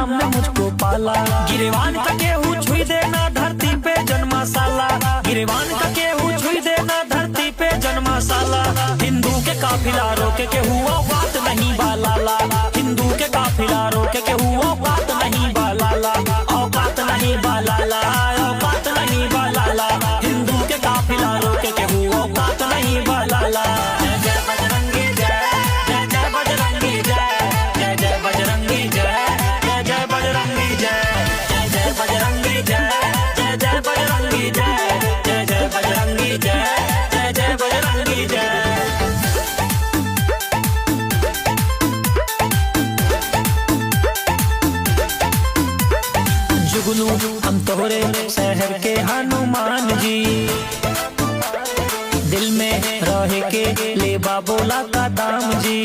राम ने मुझको पाला। गिरेवान का केहू छुई देना धरती पे जन्मा साला, गिरेवान का केहू छुई देना धरती पे जन्मा साला। हिंदू के काफिला रोके के हुआ बात नहीं बालाला, हिंदू के काफिला रोके के हुआ बात नहीं बालाला, औकात नहीं बालाला, औकात नहीं बालाला। हिंदू के काफिला रोके के हुआ औकात नहीं बालाला। जय जय बजरंगी जय, जय जय बजरंगी जय, जय जय बजरंगी जय, जय जय बजरंगी जय, जय जय बजरंगी जय, जय जय बजरंगी जय, जय जय बजरंगी जय, जय जय बजरंगी जय। जुगनू हम तोहरे शहर के हनुमान जी, दिल में रह के लेबा बोला का दाम जी।